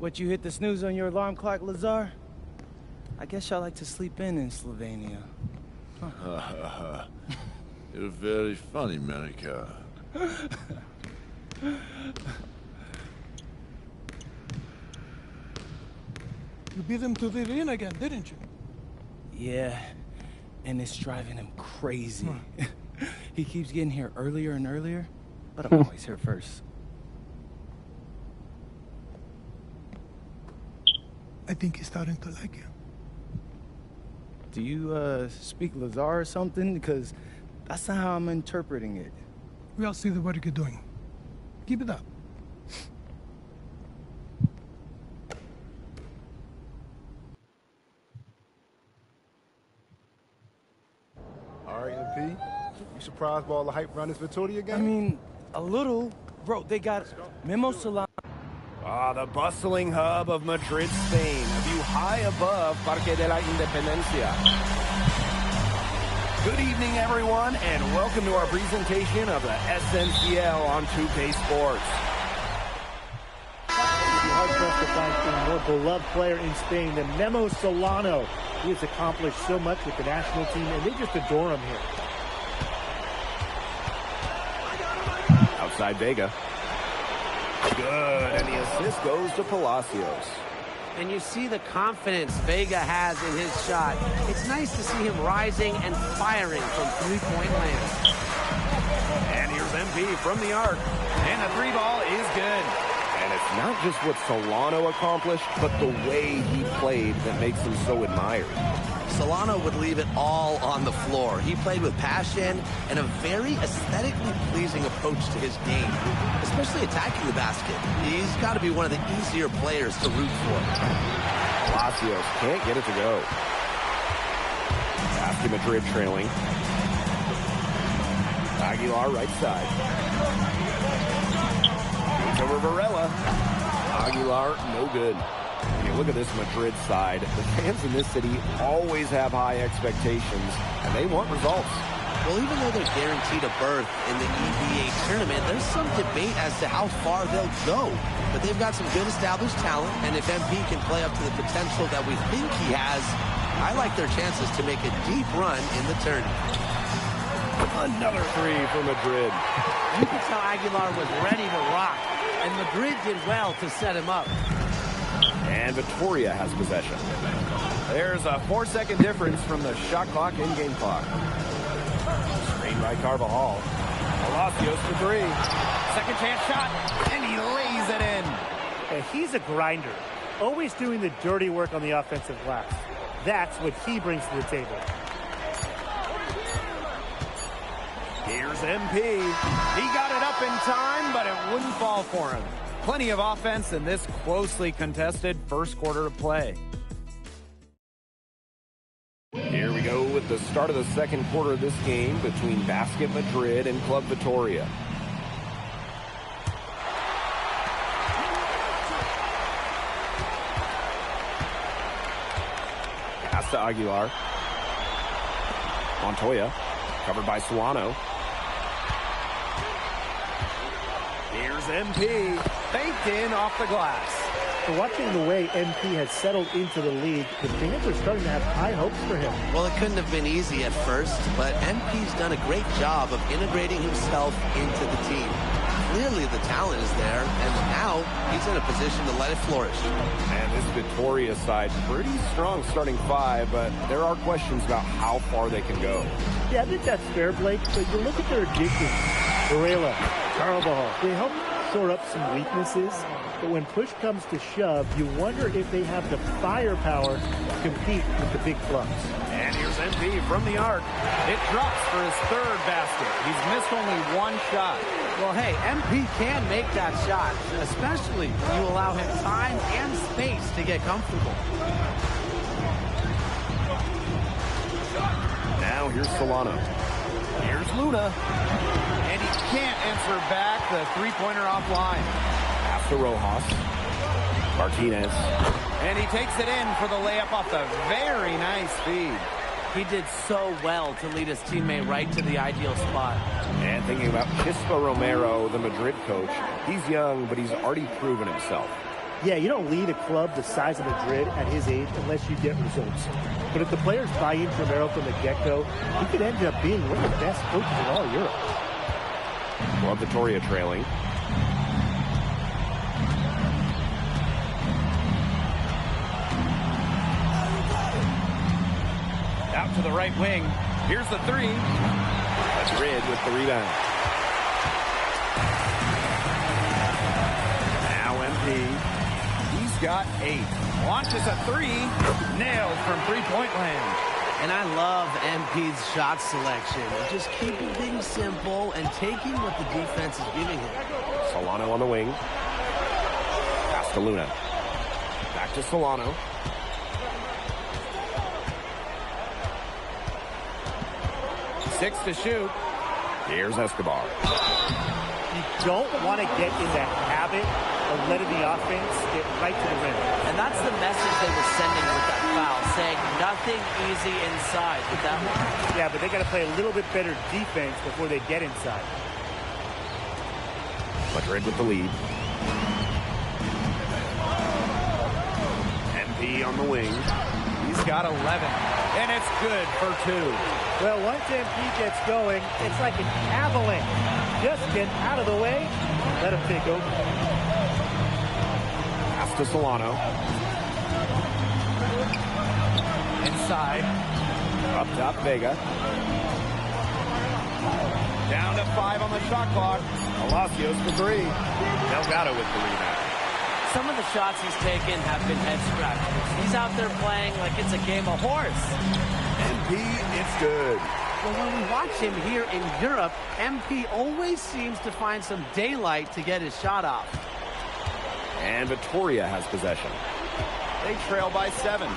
What, you hit the snooze on your alarm clock, Lazar? I guess y'all like to sleep in Slovenia. Huh. You're very funny, Monica. You beat him to the arena again, didn't you? Yeah, and it's driving him crazy. He keeps getting here earlier and earlier, but I'm always here first. I think he's starting to like you. Do you, speak Lazar or something? Because that's not how I'm interpreting it. We all see the work you're doing. Keep it up. All right, MP. You surprised by all the hype around this Vitoria game? I mean, a little. Bro, they got Memo Solano. The bustling hub of Madrid, Spain, a view high above Parque de la Independencia. Good evening, everyone, and welcome to our presentation of the SNCL on 2K Sports. You'd be hard-pressed to find a more beloved player in Spain than Memo Solano. He has accomplished so much with the national team, and they just adore him here. Outside Vega. Good, and the assist goes to Palacios. And you see the confidence Vega has in his shot. It's nice to see him rising and firing from three-point land. And here's MP from the arc. And the three ball is good. And it's not just what Solano accomplished, but the way he played that makes him so admired. Solano would leave it all on the floor. He played with passion and a very aesthetically pleasing approach to his game, especially attacking the basket. He's got to be one of the easier players to root for. Palacios can't get it to go. Basket Madrid trailing. Aguilar right side. It's over Varela. Aguilar, no good. And you look at this Madrid side, the fans in this city always have high expectations, and they want results. Well, even though they're guaranteed a berth in the EBA tournament, there's some debate as to how far they'll go. But they've got some good established talent, and if MP can play up to the potential that we think he has, I like their chances to make a deep run in the tournament. Another three for Madrid. You can tell Aguilar was ready to rock, and Madrid did well to set him up. And Vitoria has possession. There's a 4-second difference from the shot clock and game clock. Screen by Carvajal. Palacios for three. Second chance shot, and he lays it in. And he's a grinder, always doing the dirty work on the offensive glass. That's what he brings to the table. Here's MP. He got it up in time, but it wouldn't fall for him. Plenty of offense in this closely contested first quarter of play. Here we go with the start of the second quarter of this game between Basket Madrid and Club Vitoria. Pass to Aguilar. Montoya, covered by Solano. Here's MP, baked in off the glass. So watching the way MP has settled into the league, the fans are starting to have high hopes for him. Well, it couldn't have been easy at first, but MP's done a great job of integrating himself into the team. Clearly the talent is there, and now he's in a position to let it flourish. And this Vitoria side, pretty strong starting five, but there are questions about how far they can go. Yeah, I think that's fair, Blake, but you look at their additions. Varela, Carvajal, they help shore up some weaknesses, but when push comes to shove, you wonder if they have the firepower to compete with the big clubs. And here's MP from the arc. It drops for his third basket. He's missed only one shot. Well, hey, MP can make that shot, especially when you allow him time and space to get comfortable. Now here's Solano. Here's Luna. And he can't answer back the three-pointer offline. After Rojas. Martinez. And he takes it in for the layup off the very nice feed. He did so well to lead his teammate right to the ideal spot. And thinking about Chispa Romero, the Madrid coach, he's young, but he's already proven himself. Yeah, you don't lead a club the size of Madrid at his age unless you get results. But if the players buy into Romero from the get-go, he could end up being one of the best coaches in all Europe. Club Vitoria trailing. Out to the right wing. Here's the three. Madrid with the rebound. Now MP. He's got 8. Launches a 3. Nailed from three-point land. And I love MP's shot selection. Just keeping things simple and taking what the defense is giving him. Solano on the wing. Pass to Luna. Back to Solano. Six to shoot. Here's Escobar. You don't want to get in that habit of letting the offense get right to the rim. And that's the message they were sending with that foul, saying nothing easy inside with that one. Yeah, but they got to play a little bit better defense before they get inside. Madrid with the lead. MP on the wing. He's got 11. And it's good for 2. Well, once MP gets going, it's like an avalanche. Just get out of the way. Let him take over. Pass to Solano. Inside. Up top, Vega. Down to 5 on the shot clock. Palacios for 3. Delgado with the rebound. Some of the shots he's taken have been head scratchers. He's out there playing like it's a game of horse. MP, it's good. Well, when we watch him here in Europe, MP always seems to find some daylight to get his shot off. And Vitoria has possession. They trail by 7.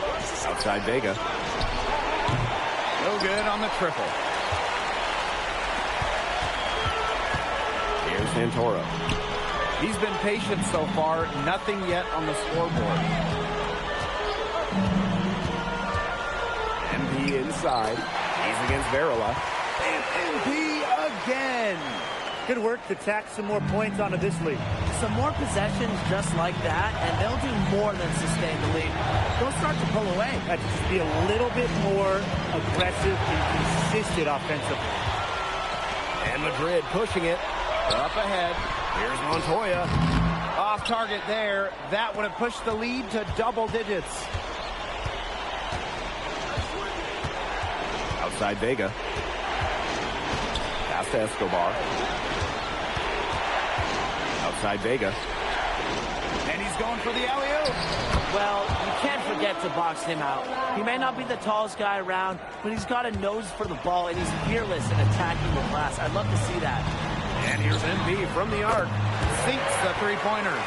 Outside Vega. No good on the triple. Here's Santoro. He's been patient so far. Nothing yet on the scoreboard. MP inside. He's against Varela. And MP again. Good work to tack some more points onto this lead. Some more possessions just like that, and they'll do more than sustain the lead. They'll start to pull away. Have to just be a little bit more aggressive and consistent offensively. And Madrid pushing it. Up ahead. Here's Montoya. Off target there. That would have pushed the lead to double digits. Outside Vega. Pass to Escobar. Outside Vega. And he's going for the alley-oop. Well, you can't forget to box him out. He may not be the tallest guy around, but he's got a nose for the ball, and he's fearless in attacking the glass. I'd love to see that. And here's MP from the arc. Sinks the three-pointer.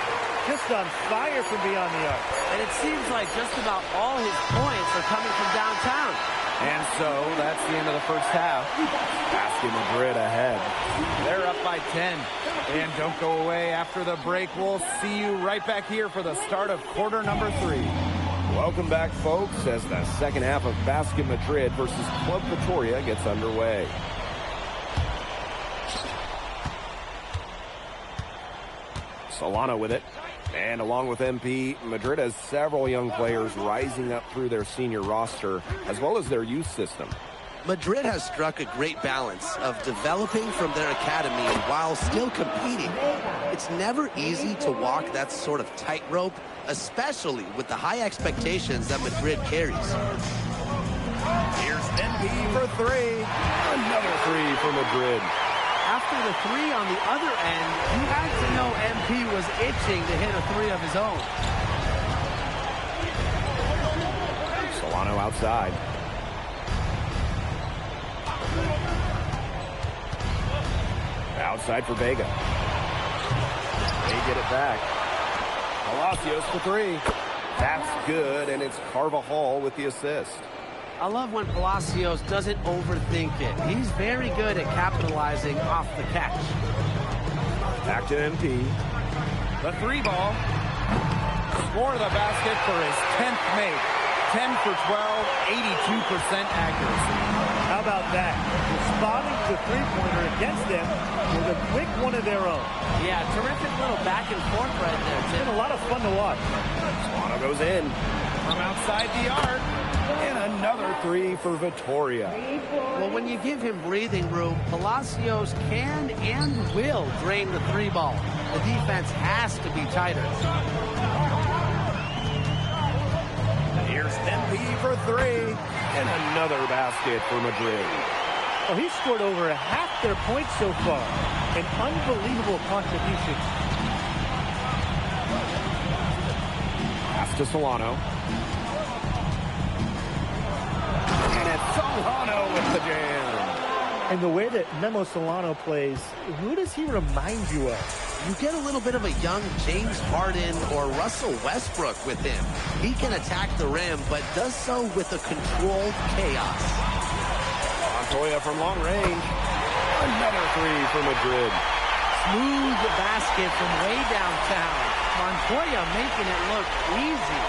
Just on fire from beyond the arc. And it seems like just about all his points are coming from downtown. And so that's the end of the first half. Basket Madrid ahead. They're up by 10. And don't go away after the break. We'll see you right back here for the start of quarter number 3. Welcome back, folks, as the second half of Basket Madrid versus Club Vitoria gets underway. Solano with it. And along with MP, Madrid has several young players rising up through their senior roster, as well as their youth system. Madrid has struck a great balance of developing from their academy while still competing. It's never easy to walk that sort of tightrope, especially with the high expectations that Madrid carries. Here's MP for 3. Another 3 for Madrid. After the 3 on the other end, you had to know MP was itching to hit a 3 of his own. Solano outside. Outside for Vega. They get it back. Palacios for 3. That's good, and it's Carvajal with the assist. I love when Palacios doesn't overthink it. He's very good at capitalizing off the catch. Back to MP. The 3 ball. Score the basket for his 10th make. 10 for 12, 82% accuracy. How about that? Responding to the three-pointer against them with a quick one of their own. Yeah, terrific little back and forth right there, It's Tim. been a lot of fun to watch. Solano goes in. From outside the arc. And another three for Vittoria. Well, when you give him breathing room, Palacios can and will drain the three ball. The defense has to be tighter. Here's MP for three. And another basket for Madrid. Oh, he's scored over half their points so far. An unbelievable contribution. Pass to Solano. And it's Solano with the jam. And the way that Memo Solano plays, who does he remind you of? You get a little bit of a young James Harden or Russell Westbrook with him. He can attack the rim, but does so with a controlled chaos. Montoya from long range. Another three for Madrid. Smooth basket from way downtown. Montoya making it look easy.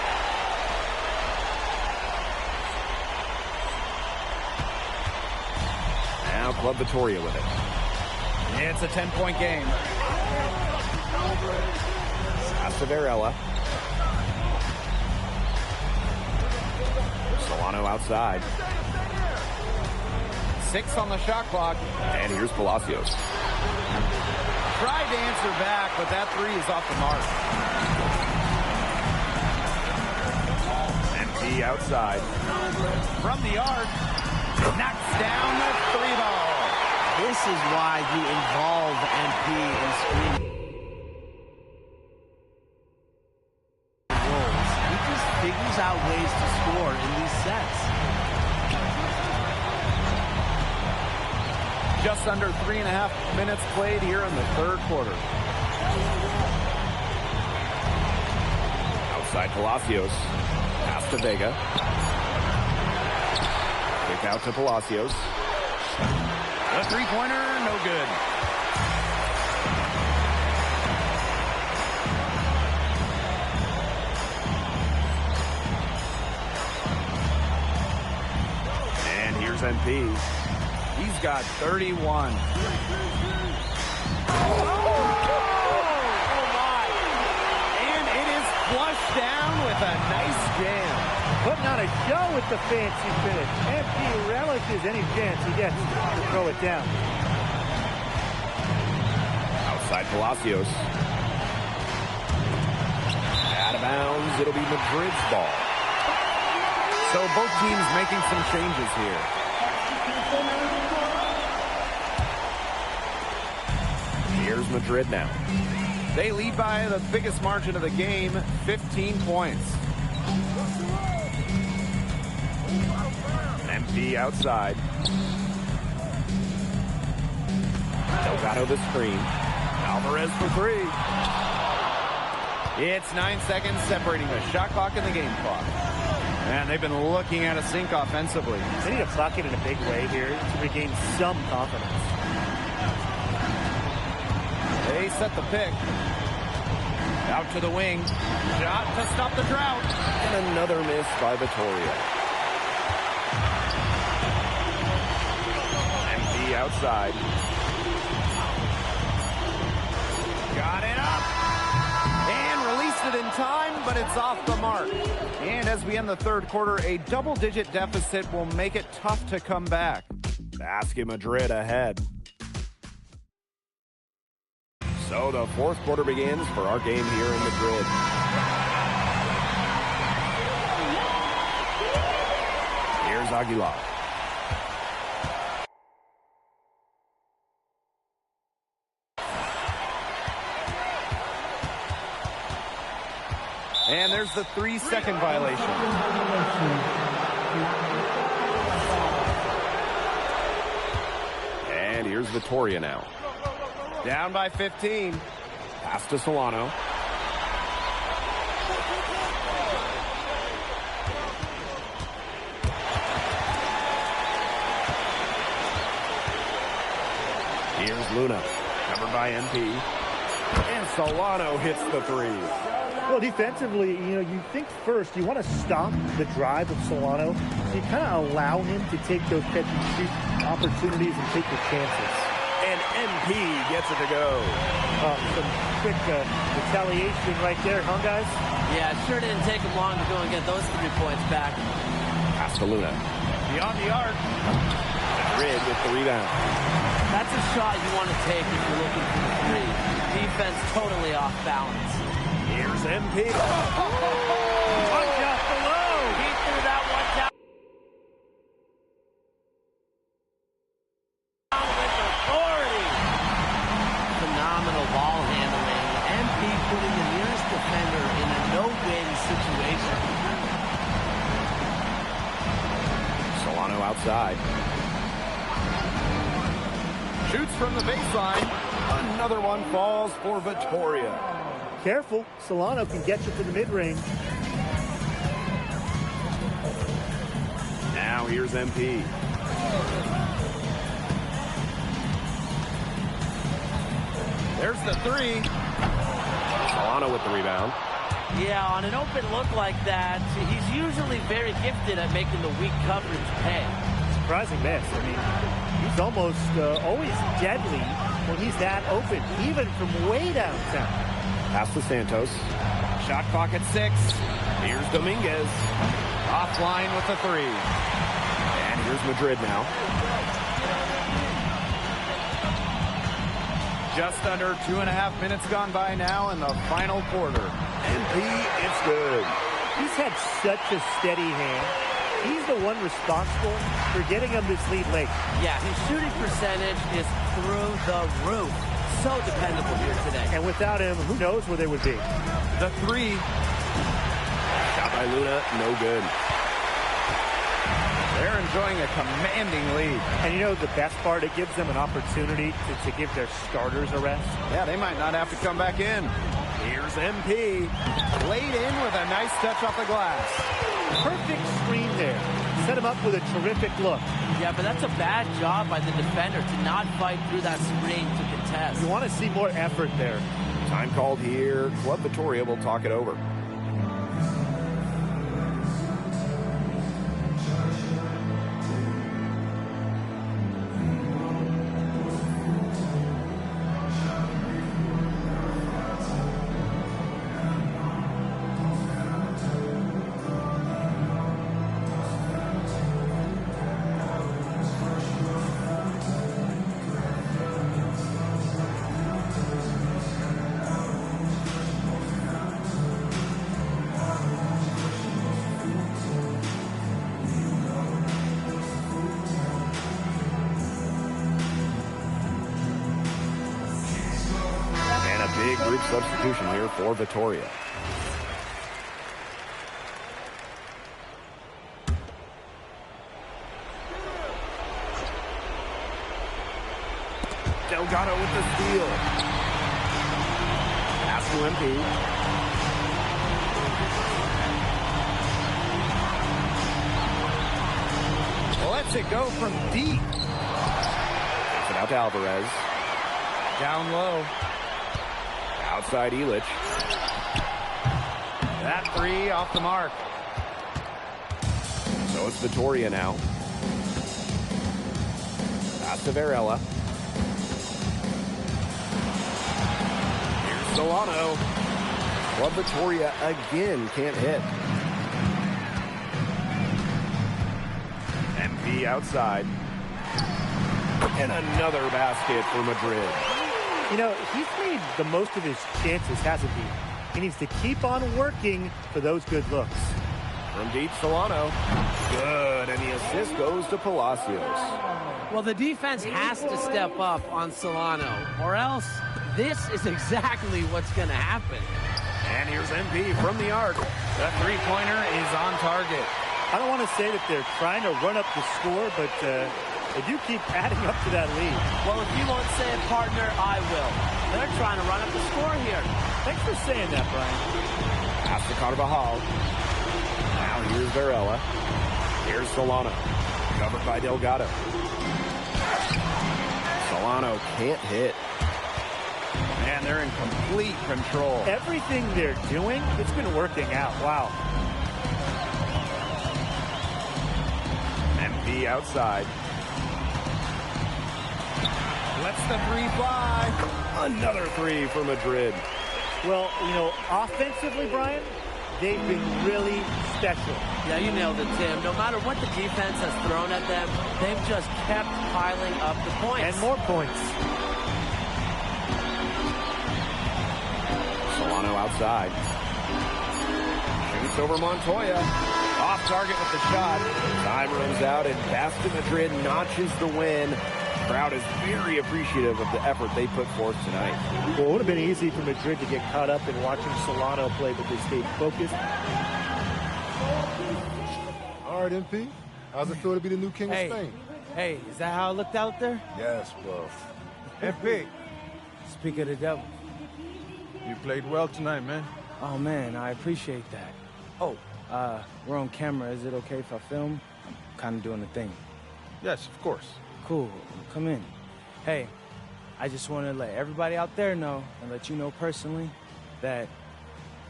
Now Club Vittoria with it. It's a 10-point game. Pass to Varela. Solano outside. 6 on the shot clock. And here's Palacios. Tried to answer back, but that three is off the mark. MP outside. From the arc, knocks down the three ball. This is why you involve MP in screening roles. He just figures out ways to score in these sets. Just under 3.5 minutes played here in the third quarter. Outside Palacios. Pass to Vega. Kick out to Palacios. The three-pointer, no good. And here's MP. He's got 31. Oh, my. And it is flushed down with a nice jam. Putting on a show with the fancy finish. MP relishes any chance he gets to throw it down. Outside Palacios. Out of bounds. It'll be Madrid's ball. So both teams making some changes here. Here's Madrid now. They lead by the biggest margin of the game, 15 points. MP outside. Delgado the screen. Alvarez for three. It's 9 seconds separating the shot clock and the game clock. And they've been looking at a sink offensively. They need a bucket in a big way here to regain some confidence. They set the pick. Out to the wing. Shot to stop the drought. And another miss by Vittoria. MP outside. Got it up. And released it in time, but it's off the mark. And as we end the third quarter, a double-digit deficit will make it tough to come back. Basket Madrid ahead. So the fourth quarter begins for our game here in Madrid. Here's Aguilar. And there's the 3-second violation. And here's Vittoria now. Down by 15. Pass to Solano. Here's Luna, covered by MP. And Solano hits the three. Well, defensively, you think first you want to stop the drive of Solano. So you kind of allow him to take those catch and shoot opportunities and take the chances. And MP gets it to go. Some quick retaliation right there, huh, guys? Yeah, it sure didn't take him long to go and get those 3 points back. Pass to Luna. Beyond the arc. Madrid with the rebound. That's a shot you want to take if you're looking for the 3. Defense totally off balance. Here's MP. Watch out below. He threw that one down with authority. Phenomenal ball handling. MP putting the nearest defender in a no-win situation. Solano outside. Shoots from the baseline. Another one falls for Vitoria. Careful. Solano can get you to the mid-range. Now here's MP. There's the 3. Solano with the rebound. Yeah, on an open look like that, he's usually very gifted at making the weak coverage pay. Surprising miss. I mean, he's almost always deadly when he's that open, even from way downtown. Pass to Santos. Shot clock at 6. Here's Dominguez. Offline with the 3. And here's Madrid now. Just under 2.5 minutes gone by now in the final quarter. MP, it's good. He's had such a steady hand. He's the one responsible for getting him this lead late. Yeah, his shooting percentage is through the roof. So dependable here today. And without him, who knows where they would be. The 3. Shot by Luna, no good. They're enjoying a commanding lead. And the best part, it gives them an opportunity to give their starters a rest. Yeah, they might not have to come back in. Here's MP. Laid in with a nice touch off the glass. Perfect screen there. Set him up with a terrific look. Yeah, but that's a bad job by the defender to not fight through that screen to contest. You want to see more effort there. Time called here. Club Vitoria will talk it over. Big group substitution here for Vitoria. Delgado with the steal. Pass to MP. Lets it go from deep. Takes it out to Alvarez. Down low. Outside Illich. That 3 off the mark. So it's Vitoria now. Pass to Varela. Here's Solano. Club Vitoria again can't hit. MP outside. And another basket for Madrid. He's made the most of his chances, hasn't he? He needs to keep on working for those good looks. From deep, Solano. Good, and the assist goes to Palacios. Well, the defense has to step up on Solano, or else this is exactly what's going to happen. And here's MP from the arc. The 3-pointer is on target. I don't want to say that they're trying to run up the score, but they do keep adding up to that lead. Well, if you won't say it, partner, I will. They're trying to run up the score here. Thanks for saying that, Brian. Pass to Carvajal. Now here's Varela. Here's Solano. Covered by Delgado. Solano can't hit. Man, Man, they're in complete control. Everything they're doing, it's been working out. Wow. MP outside. Lets the three fly. Another three for Madrid. Well, you know, offensively, Brian, they've been really special. Yeah, you nailed it, Tim. No matter what the defense has thrown at them, they've just kept piling up the points. And more points. Solano outside. Shoots over Montoya. Off target with the shot. Time runs out, and Basket Madrid notches the win. Crowd is very appreciative of the effort they put forth tonight. Well, it would have been easy for Madrid to get caught up in watching Solano play, but they stayed focused. All right, MP. How's it feel to be the new king of Spain? Hey, is that how it looked out there? Yes, bro. MP. Speak of the devil. You played well tonight, man. Oh, man, I appreciate that. Oh, we're on camera. Is it okay if I film? I'm kind of doing the thing. Yes, of course. Cool. Come in. Hey, I just want to let everybody out there know and let you know personally that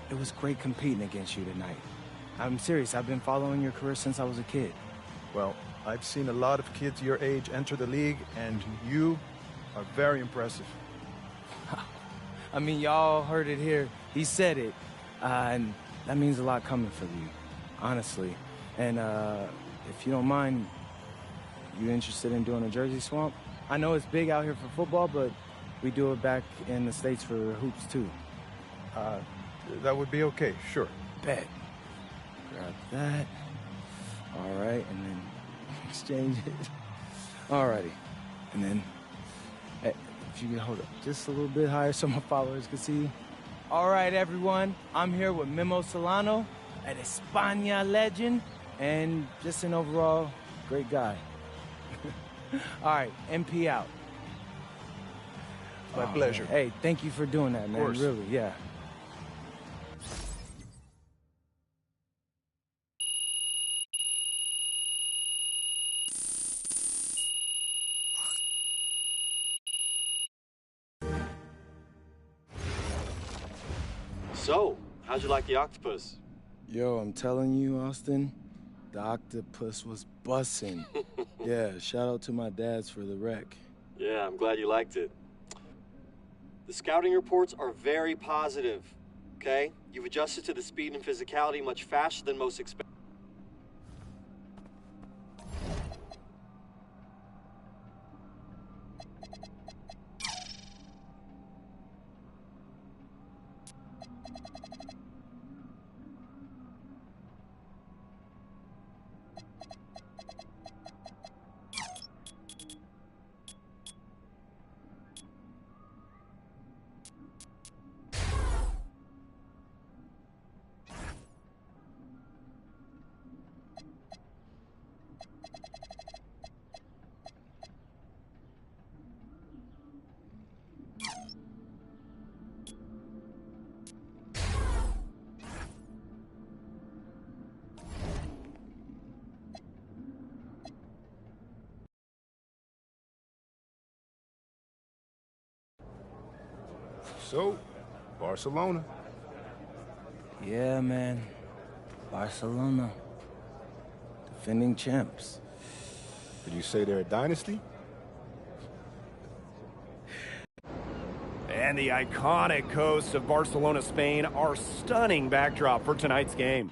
it was great competing against you tonight. I'm serious. I've been following your career since I was a kid. Well, I've seen a lot of kids your age enter the league, and you are very impressive. I mean, y'all heard it here. He said it. And that means a lot coming from you, honestly. And if you don't mind, you interested in doing a jersey swamp? I know it's big out here for football, but we do it back in the States for hoops, too. That would be okay, sure. Bet. Grab that. All right, and then exchange it. All righty. And then, hey, if you can hold up just a little bit higher so my followers can see you. All right, everyone. I'm here with Memo Solano, an España legend, and just an overall great guy. All right, MP out. My pleasure. Hey, thank you for doing that, man. Course. Really, yeah. So, how'd you like the octopus? Yo, I'm telling you, Austin, the octopus was bussin'. Yeah, shout out to my dads for the wreck. Yeah, I'm glad you liked it. The scouting reports are very positive, okay? You've adjusted to the speed and physicality much faster than most expect. So, Barcelona. Yeah, man. Barcelona. Defending champs. Did you say they're a dynasty? And the iconic coast of Barcelona, Spain, our stunning backdrop for tonight's game.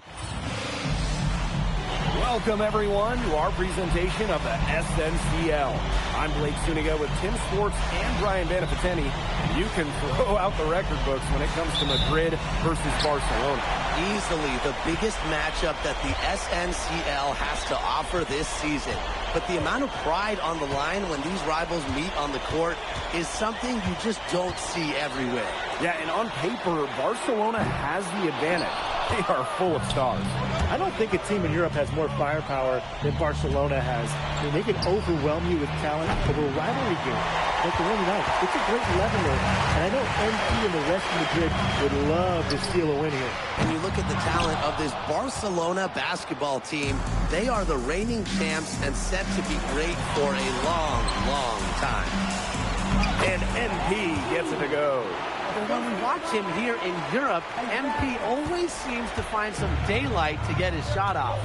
Welcome, everyone, to our presentation of the SNCL. I'm Blake Suniga with Tim Swartz and Brian Banafiteni, and you can throw out the record books when it comes to Madrid versus Barcelona. Easily the biggest matchup that the SNCL has to offer this season. But the amount of pride on the line when these rivals meet on the court is something you just don't see everywhere. Yeah, and on paper, Barcelona has the advantage. They are full of stars. I don't think a team in Europe has more firepower than Barcelona has. I mean, they can overwhelm you with talent over a rivalry game like the one tonight. It's a great leveler, and I know MP and the rest of Madrid would love to steal a win here. When you look at the talent of this Barcelona basketball team, they are the reigning champs and set to be great for a long, long time. And MP gets it to go. But when we watch him here in Europe, MP always seems to find some daylight to get his shot off.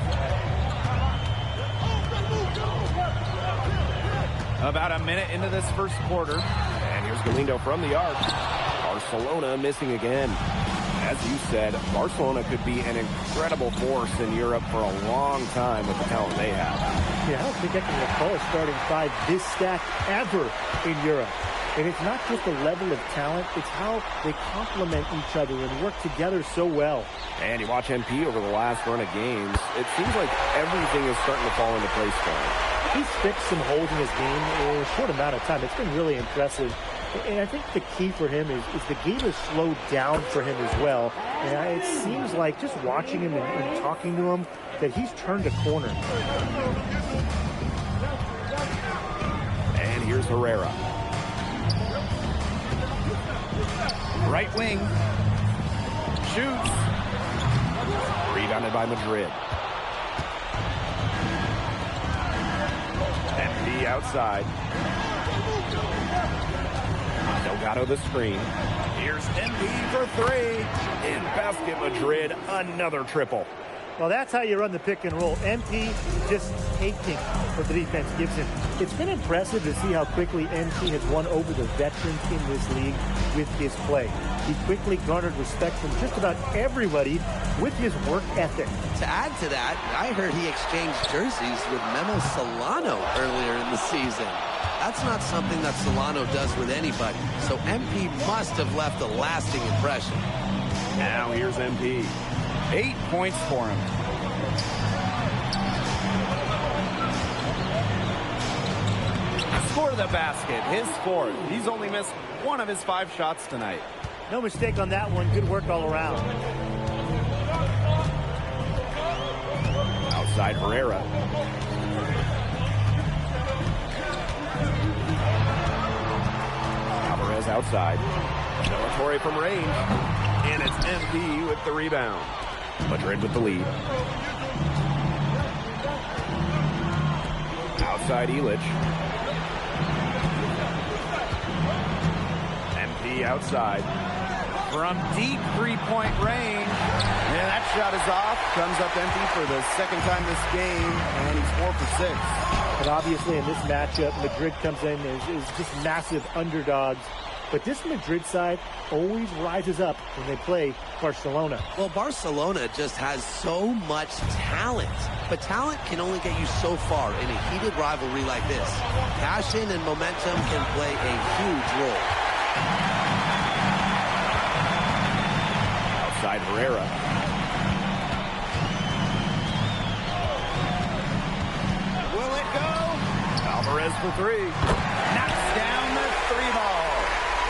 About a minute into this first quarter. And here's Galindo from the arc. Barcelona missing again. As you said, Barcelona could be an incredible force in Europe for a long time with the talent they have. Yeah, I don't think I can recall a starting five this stacked ever in Europe. And it's not just the level of talent, it's how they complement each other and work together so well. And you watch MP over the last run of games, it seems like everything is starting to fall into place for him. He's fixed some holes in his game in a short amount of time. It's been really impressive. And I think the key for him is the game has slowed down for him as well. And it seems like just watching him and talking to him that he's turned a corner. And here's Herrera. Right wing. Shoots. Rebounded by Madrid. MP outside. Delgado the screen. Here's MP for three. In basket Madrid, another triple. Well, that's how you run the pick and roll. MP just taking what the defense gives him. It's been impressive to see how quickly MP has won over the veterans in this league with his play. He quickly garnered respect from just about everybody with his work ethic. To add to that, I heard he exchanged jerseys with Memo Solano earlier in the season. That's not something that Solano does with anybody, so MP must have left a lasting impression. Now here's MP. 8 points for him. Score the basket, his fourth. He's only missed one of his 5 shots tonight. No mistake on that one. Good work all around. Outside Herrera. Alvarez outside. Torre from range. And it's MP with the rebound. Madrid with the lead. Outside Illich. MP outside. From deep three-point range. And that shot is off. Comes up empty for the second time this game. And he's 4 for 6. But obviously in this matchup, Madrid comes in as just massive underdogs. But this Madrid side always rises up when they play Barcelona. Well, Barcelona just has so much talent. But talent can only get you so far in a heated rivalry like this. Passion and momentum can play a huge role. Outside Herrera. Will it go? Alvarez for three. Knocks down the 3 ball.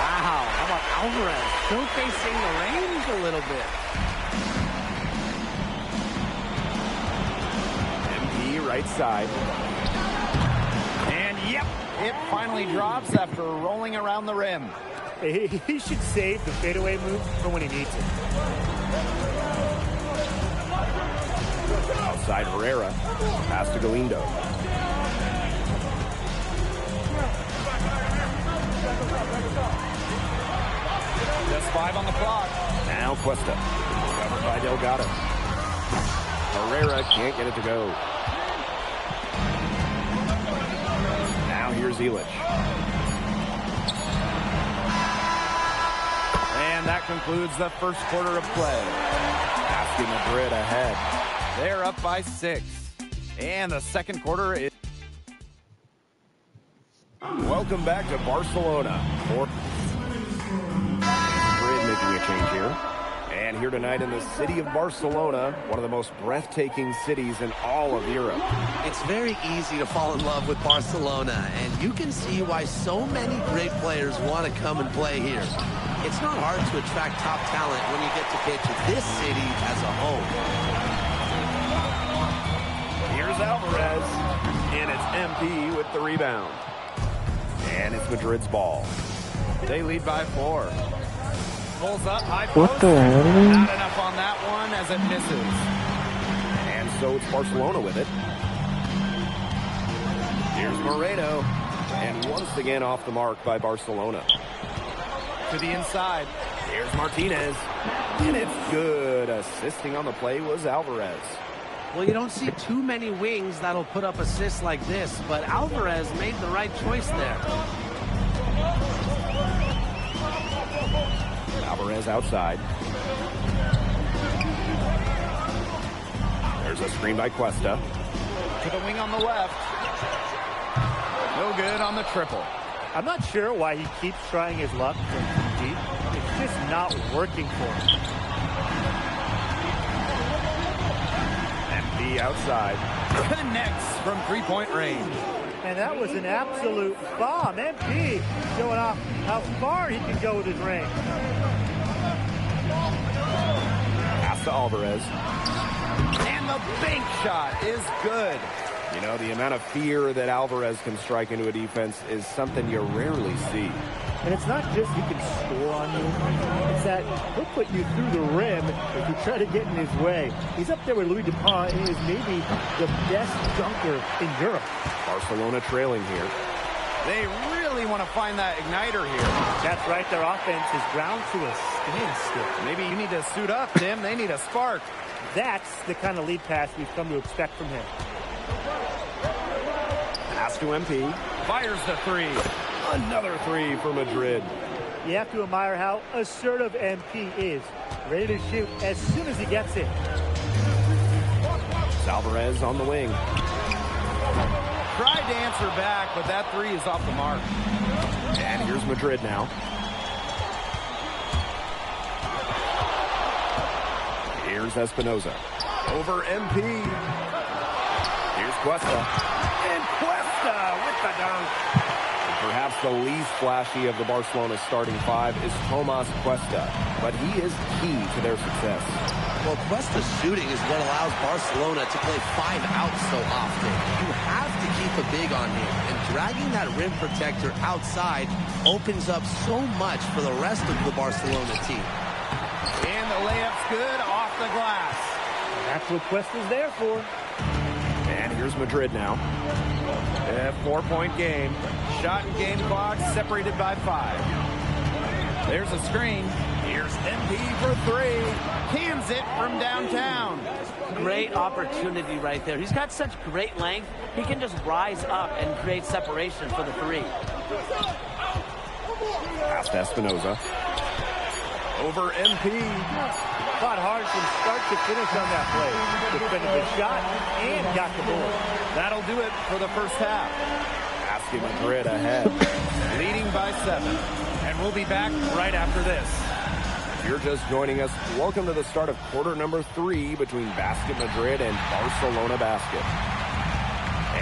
Wow, how about Alvarez showcasing the range a little bit. MP right side. And yep, it finally drops after rolling around the rim. He should save the fadeaway move for when he needs it. Outside Herrera. Pass to Galindo. Just 5 on the clock. Now Cuesta. Covered by Delgado. Herrera can't get it to go. Now here's Illich. And that concludes the first quarter of play. Asking Madrid ahead. They're up by 6. And the second quarter is... Welcome back to Barcelona. Madrid making a change here. And here tonight in the city of Barcelona, one of the most breathtaking cities in all of Europe. It's very easy to fall in love with Barcelona, and you can see why so many great players want to come and play here. It's not hard to attract top talent when you get to pitch this city as a home. Here's Alvarez, and it's MP with the rebound. And it's Madrid's ball. They lead by 4. Pulls up, high post. What the hell? Not enough on that one as it misses. And so it's Barcelona with it. Here's Moreno. And once again off the mark by Barcelona. To the inside. Here's Martinez. And it's good. Assisting on the play was Alvarez. Well, you don't see too many wings that'll put up assists like this, but Alvarez made the right choice there. Alvarez outside. There's a screen by Cuesta. To the wing on the left. No good on the triple. I'm not sure why he keeps trying his luck from deep. It's just not working for him. MP outside. Connects from three-point range. And that was an absolute bomb. MP showing off how far he can go with his range. Pass to Alvarez. And the bank shot is good. You know, the amount of fear that Alvarez can strike into a defense is something you rarely see. And it's not just he can score on you. It's that he'll put you through the rim if you try to get in his way. He's up there with Louis Dupont and is maybe the best dunker in Europe. Barcelona trailing here. They really want to find that igniter here. That's right. Their offense is ground to a standstill. Maybe you need to suit up, Tim. They need a spark. That's the kind of lead pass we've come to expect from him. Pass to MP. Fires the three. Another three for Madrid. You have to admire how assertive MP is. Ready to shoot as soon as he gets it. Alvarez on the wing. Tried to answer back, but that three is off the mark. And here's Madrid now. Here's Espinoza. Over MP. Here's Cuesta. And Cuesta with the dunk. Perhaps the least flashy of the Barcelona starting five is Tomas Cuesta, but he is key to their success. Well, Cuesta's shooting is what allows Barcelona to play 5 out so often. You have to keep a big on him, and dragging that rim protector outside opens up so much for the rest of the Barcelona team. And the layup's good off the glass. That's what Cuesta's there for. And here's Madrid now. A 4-point game. Shot and game clock separated by 5. There's a screen. Here's MP for 3. Cans it from downtown. Great opportunity right there. He's got such great length. He can just rise up and create separation for the 3. Pass to Espinoza. Over MP. Fought hard from start to finish on that play. Defended the shot and got the ball. That'll do it for the first half. Asking Madrid ahead. Leading by 7. And we'll be back right after this. If you're just joining us, welcome to the start of quarter number 3 between Basket Madrid and Barcelona Basket.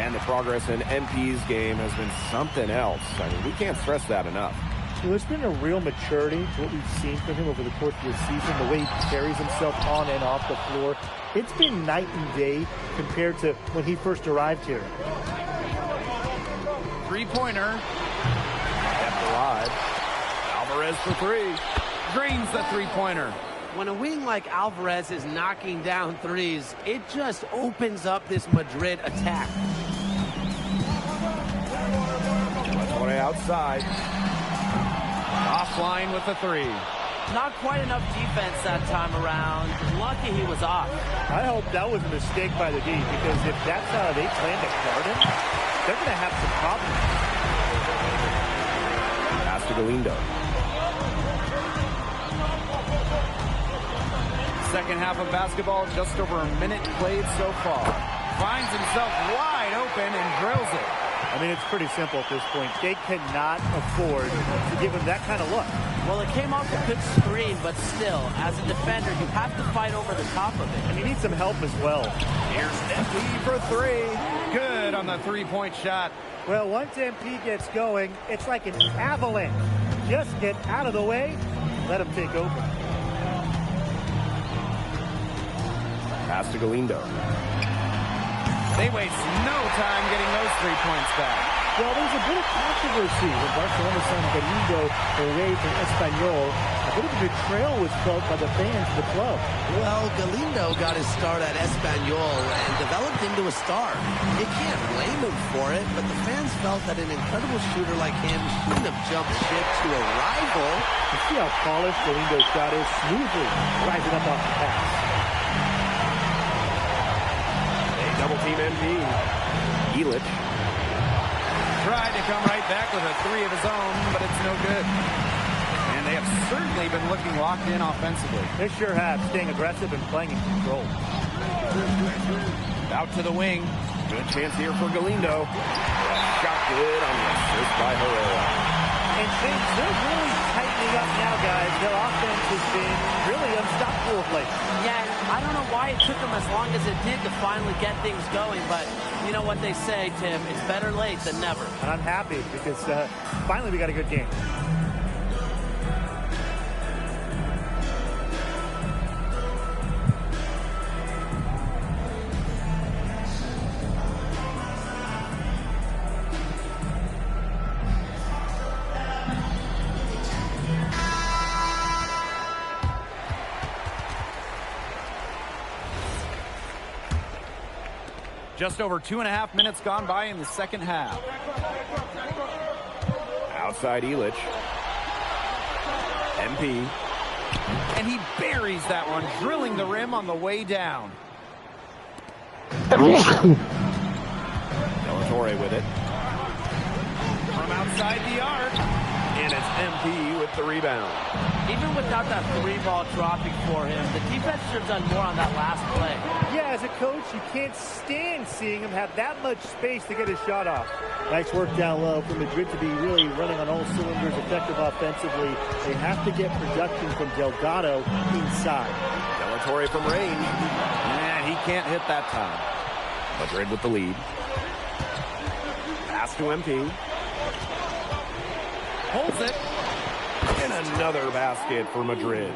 And the progress in MP's game has been something else. I mean, we can't stress that enough. Well, there's been a real maturity to what we've seen from him over the course of the season, the way he carries himself on and off the floor. It's been night and day compared to when he first arrived here. Three-pointer. Kept alive. Alvarez for 3. Drains the three-pointer. When a wing like Alvarez is knocking down threes, it just opens up this Madrid attack. Play outside. Offline with the 3. Not quite enough defense that time around. Lucky he was off. I hope that was a mistake by the D, because if that's how they plan to guard him, they're going to have some problems. Pass to Galindo. Second half of basketball, just over a minute played so far. Finds himself wide open and drills it. I mean, it's pretty simple at this point. They cannot afford to give him that kind of look. Well, it came off a good screen, but still, as a defender, you have to fight over the top of it. And he needs some help as well. Here's MP for 3. Good on the three-point shot. Well, once MP gets going, it's like an avalanche. Just get out of the way, let him take over. Pass to Galindo. They waste no time getting those 3 points back. Well, there's a bit of controversy when Barcelona signed Galindo away from Espanyol. A bit of a betrayal was felt by the fans of the club. Well, Galindo got his start at Espanyol and developed into a star. You can't blame him for it, but the fans felt that an incredible shooter like him shouldn't have jumped ship to a rival. You see how polished Galindo's shot is, smoothly rising up off the pass. They double team MP. Illich Tried to come right back with a three of his own, but it's no good. And they have certainly been looking locked in offensively. They sure have, staying aggressive and playing in control. Out to the wing. Good chance here for Galindo. Shot good on the assist by Herrera. And things, they're really tightening up now, guys. Their offense has been really unstoppable of late. Yeah, I don't know why it took them as long as it did to finally get things going, but you know what they say, Tim, it's better late than never. And I'm happy because finally we got a good game. Just over 2.5 minutes gone by in the second half. Outside Illich. MP. And he buries that one, drilling the rim on the way down. Torre with it. From outside the arc. And it's MP with the rebound. Even without that three ball dropping for him, the defense should have done more on that last play. Yeah, as a coach, you can't stand seeing him have that much space to get his shot off. Nice work down low for Madrid to be really running on all cylinders, effective offensively. They have to get production from Delgado inside. Della Torre from range. And he can't hit that time. Madrid with the lead. Pass to MP. Holds it. And another basket for Madrid.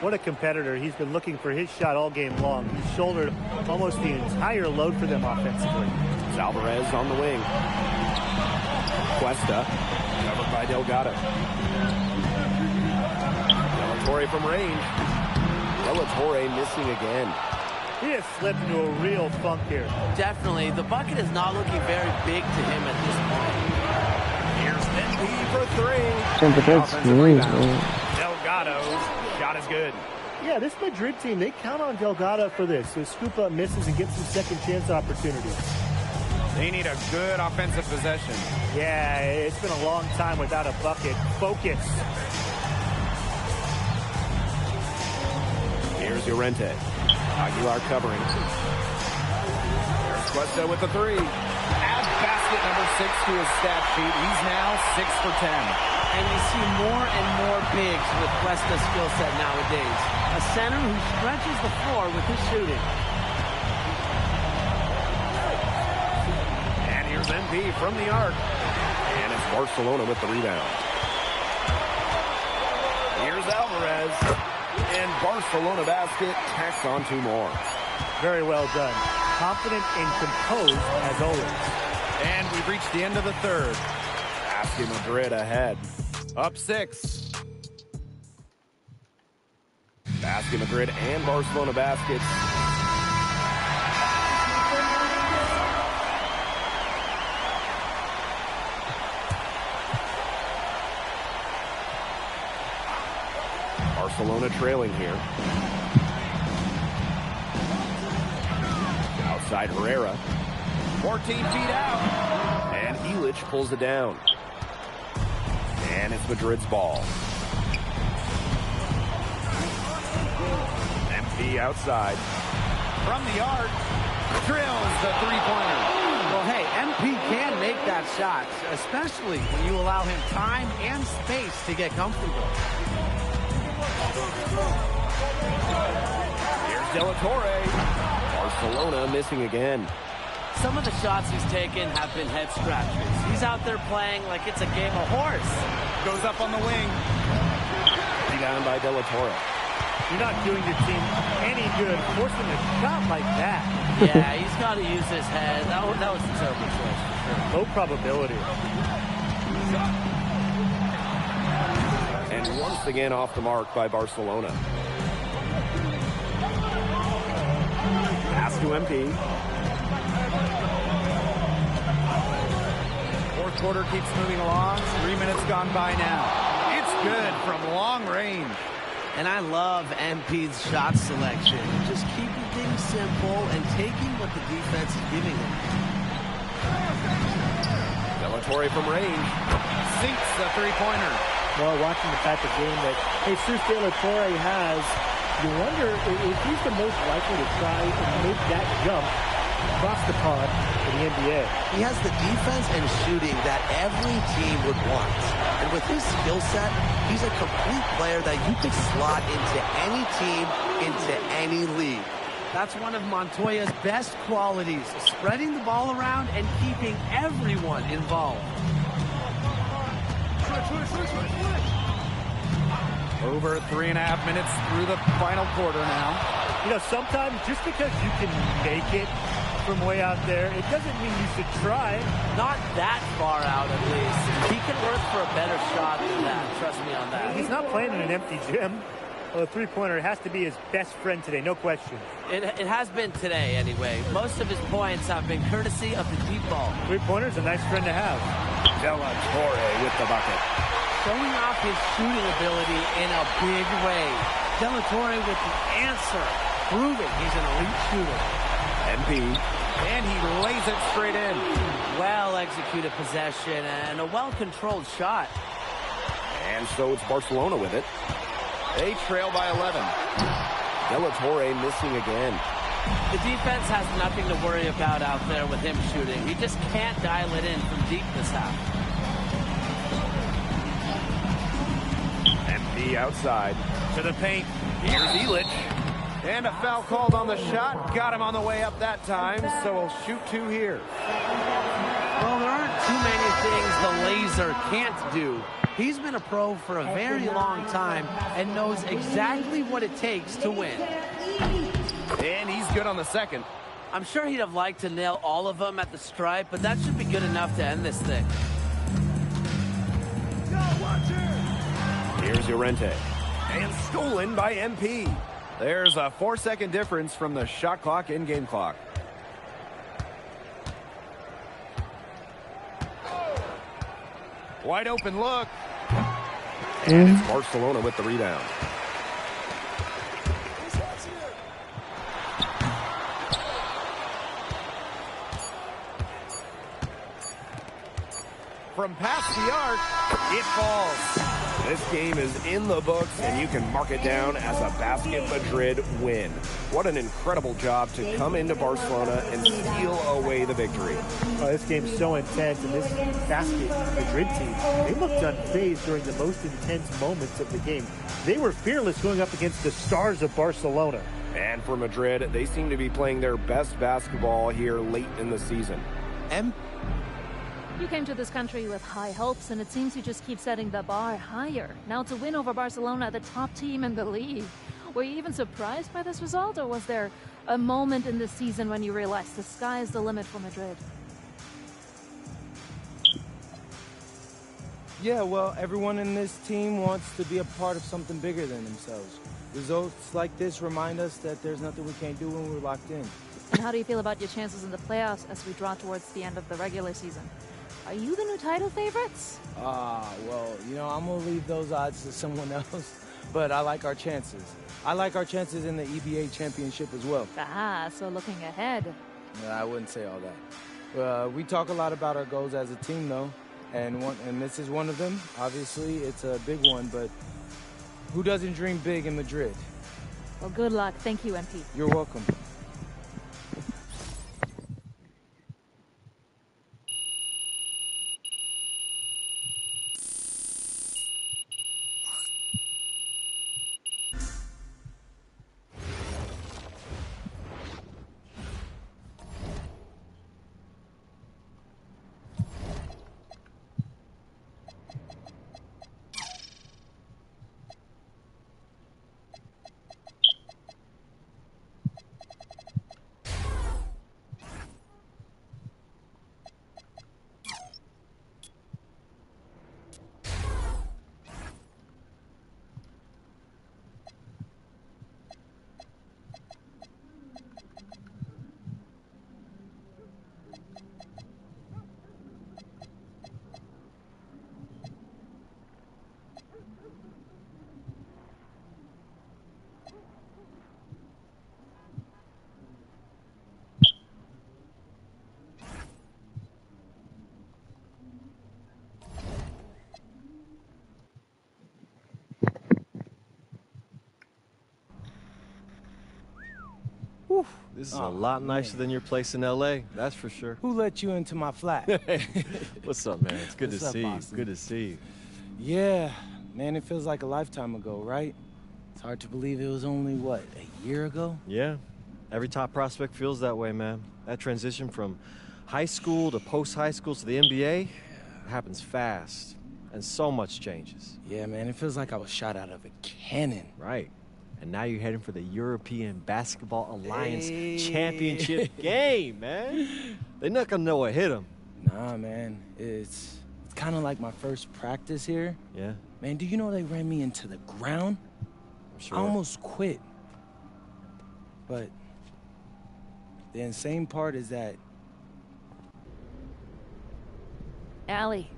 What a competitor. He's been looking for his shot all game long. He's shouldered almost the entire load for them offensively. Alvarez on the wing. Cuesta. Covered by Delgado. Della Torre from range. Della Torre missing again. He has slipped into a real funk here. Definitely. The bucket is not looking very big to him at this point. Here's NP for three. Delgado's shot is good. Yeah, this Madrid team, they count on Delgado for this. So scoop up misses and get some second chance opportunities. They need a good offensive possession. Yeah, it's been a long time without a bucket. Focus. Here's Llorente. Aguilar covering. There's Cuesta with the three. Add basket number 6 to his stat sheet. He's now 6 for 10. And you see more and more bigs with Cuesta's skill set nowadays. A center who stretches the floor with his shooting. And here's MP from the arc. And it's Barcelona with the rebound. Here's Alvarez. And Barcelona basket tacks on 2 more. Very well done. Confident and composed as always. And we've reached the end of the third. Basket Madrid ahead. Up 6. Basket Madrid and Barcelona baskets. Barcelona trailing here. Outside Herrera. 14 feet out. And Illich pulls it down. And it's Madrid's ball. MP outside. From the arc. Drills the three-pointer. Well, hey, MP can make that shot, especially when you allow him time and space to get comfortable. Here's Della Torre. Barcelona missing again. Some of the shots he's taken have been head scratchers. He's out there playing like it's a game of horse. Goes up on the wing. Rebound by Della Torre. You're not doing your team any good forcing a shot like that. Yeah, he's got to use his head. That was a terrible choice for sure. Low probability. And once again off the mark by Barcelona. Pass to MP. Fourth quarter keeps moving along. 3 minutes gone by now. It's good from long range. And I love MP's shot selection. Just keeping things simple and taking what the defense is giving him. De La Torre from range. Sinks the three-pointer. Well, watching the type of game that Jesus De La Torre has, you wonder if he's the most likely to try and make that jump across the pond in the NBA. He has the defense and shooting that every team would want. And with his skill set, he's a complete player that you could slot into any team, into any league. That's one of Montoya's best qualities, spreading the ball around and keeping everyone involved. Over 3.5 minutes through the final quarter now. You know, sometimes just because you can make it from way out there, it doesn't mean you should try. Not that far out, at least. He can work for a better shot than that. Trust me on that. He's not playing in an empty gym. Well, a three-pointer has to be his best friend today, no question. It has been today, anyway. Most of his points have been courtesy of the deep ball. Three-pointer's a nice friend to have. De La Torre with the bucket. Showing off his shooting ability in a big way. De La Torre with the answer, proving he's an elite shooter. MP. And he lays it straight in. Well-executed possession and a well-controlled shot. And so it's Barcelona with it. They trail by 11. De La Torre missing again. The defense has nothing to worry about out there with him shooting. He just can't dial it in from deep this half. MP outside. To the paint. Here's Elich. And a foul called on the shot. Got him on the way up that time, so we'll shoot two here. Well, there aren't too many things the Laser can't do. He's been a pro for a very long time and knows exactly what it takes to win. And he's good on the second. I'm sure he'd have liked to nail all of them at the stripe, but that should be good enough to end this thing. Here's Llorente. And stolen by MP. There's a 4-second difference from the shot clock and game clock. Wide open look. And it's Barcelona with the rebound. From past the arc, it falls. This game is in the books, and you can mark it down as a Basket Madrid win. What an incredible job to come into Barcelona and steal away the victory. Oh, this game's so intense, and this Basket Madrid team, they looked unfazed during the most intense moments of the game. They were fearless going up against the stars of Barcelona. And for Madrid, they seem to be playing their best basketball here late in the season. You came to this country with high hopes, and it seems you just keep setting the bar higher. Now to win over Barcelona, the top team in the league. Were you even surprised by this result, or was there a moment in the season when you realized the sky is the limit for Madrid? Yeah, well, everyone in this team wants to be a part of something bigger than themselves. Results like this remind us that there's nothing we can't do when we're locked in. And how do you feel about your chances in the playoffs as we draw towards the end of the regular season? Are you the new title favorites? Well, you know, I'm going to leave those odds to someone else, but I like our chances. I like our chances in the EBA championship as well. So looking ahead. I wouldn't say all that. We talk a lot about our goals as a team, though, and this is one of them. Obviously, it's a big one, but who doesn't dream big in Madrid? Well, good luck. Thank you, MP. You're welcome. This is a lot nicer than your place in L.A., that's for sure. Who let you into my flat? What's up, man? It's good to What's up, see you. Austin? Good to see you. Yeah, man, it feels like a lifetime ago, right? It's hard to believe it was only, what, a year ago? Yeah. Every top prospect feels that way, man. That transition from high school to post-high school to the NBA happens fast, and so much changes. Yeah, man, it feels like I was shot out of a cannon. Right. And now you're heading for the European Basketball Alliance Championship game, man. They're not gonna know what hit them. Nah, man, it's kind of like my first practice here. Yeah? Man, do you know they ran me into the ground? I'm sure. I almost quit. But the insane part is that... Allie,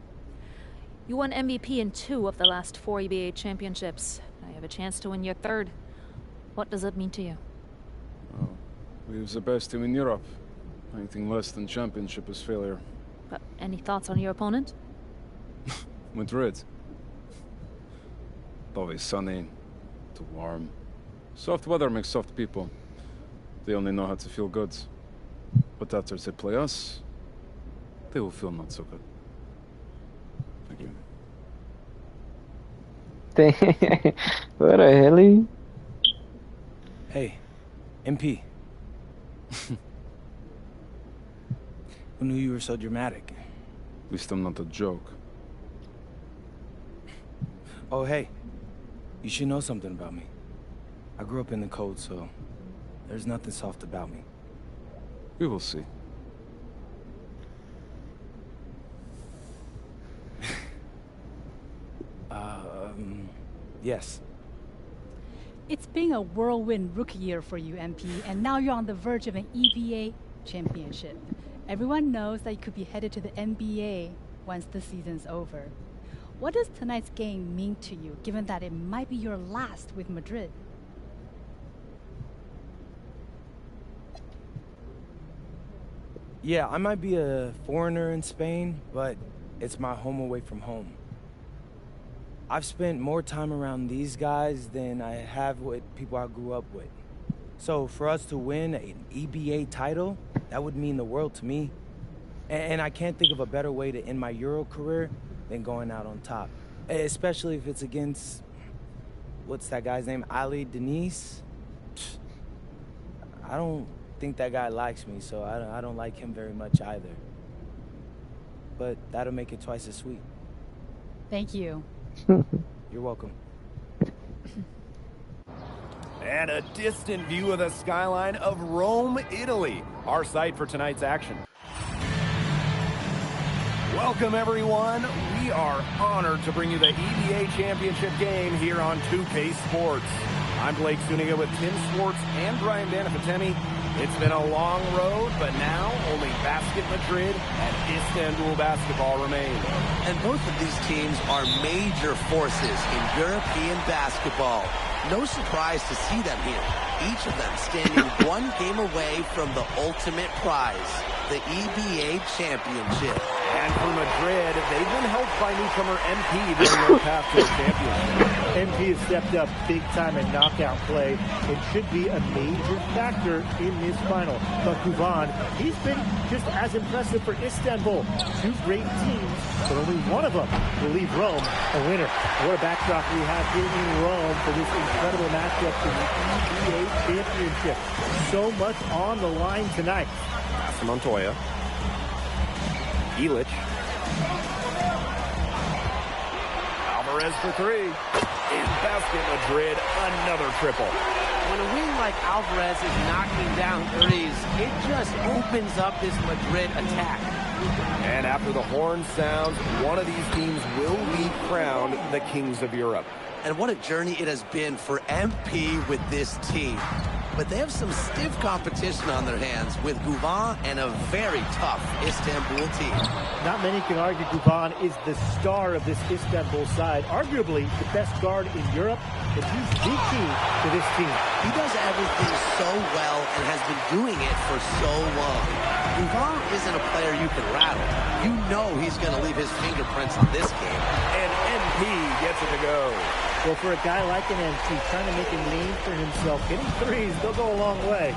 you won MVP in 2 of the last 4 EBA championships. Now you have a chance to win your 3rd. What does it mean to you? Oh, we have the best team in Europe. Anything less than championship is failure. But any thoughts on your opponent? Madrid. Always sunny, too warm. Soft weather makes soft people. They only know how to feel good. But after they play us, they will feel not so good. Thank you. What the hell? Hey, MP. Who knew you were so dramatic? At least I'm not a joke. Oh, hey. You should know something about me. I grew up in the cold, so there's nothing soft about me. We will see. Yes. It's been a whirlwind rookie year for you, MP, and now you're on the verge of an EBA championship. Everyone knows that you could be headed to the NBA once the season's over. What does tonight's game mean to you, given that it might be your last with Madrid? Yeah, I might be a foreigner in Spain, but it's my home away from home. I've spent more time around these guys than I have with people I grew up with. So for us to win an EBA title, that would mean the world to me. And I can't think of a better way to end my Euro career than going out on top. Especially if it's against, what's that guy's name, Ali Denise? I don't think that guy likes me, so I don't like him very much either. But that'll make it twice as sweet. Thank you. You're welcome. And a distant view of the skyline of Rome, Italy, our site for tonight's action. Welcome, everyone. We are honored to bring you the EBA Championship game here on 2K Sports. I'm Blake Zuniga with Tim Swartz and Brian Danifitemi. It's been a long road, but now only Basket Madrid and Istanbul basketball remain. And both of these teams are major forces in European basketball. No surprise to see them here. Each of them standing one game away from the ultimate prize, the EBA Championship. And for Madrid, they've been helped by newcomer MP during their path to the championship. MP has stepped up big time in knockout play and should be a major factor in this final. But Guvan, he's been just as impressive for Istanbul. 2 great teams, but only one of them will leave Rome a winner. What a backdrop we have here in Rome for this incredible matchup in the EBA Championship. So much on the line tonight. Montoya. Ilic. Alvarez for 3. And Basket Madrid, another triple. When a wing like Alvarez is knocking down threes, it just opens up this Madrid attack. And after the horn sounds, one of these teams will be crowned the Kings of Europe. And what a journey it has been for MP with this team. But they have some stiff competition on their hands with Guvan and a very tough Istanbul team. Not many can argue Guvan is the star of this Istanbul side, arguably the best guard in Europe, but he's the key to this team. He does everything so well and has been doing it for so long. Guvan isn't a player you can rattle. You know he's going to leave his fingerprints on this game. And MP gets it to go. Well, for a guy like an MP trying to make a name for himself, hitting threes, they'll go a long way.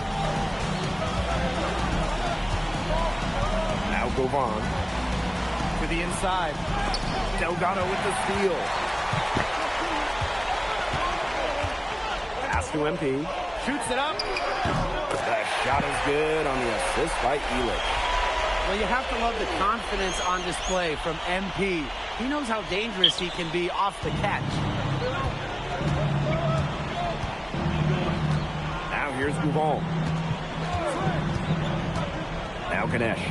Govan. To the inside. Delgado with the steal. Pass to MP. Shoots it up. That shot is good on the assist by Elich. Well, you have to love the confidence on display from MP. He knows how dangerous he can be off the catch. Now here's Govan. Now Ganesh.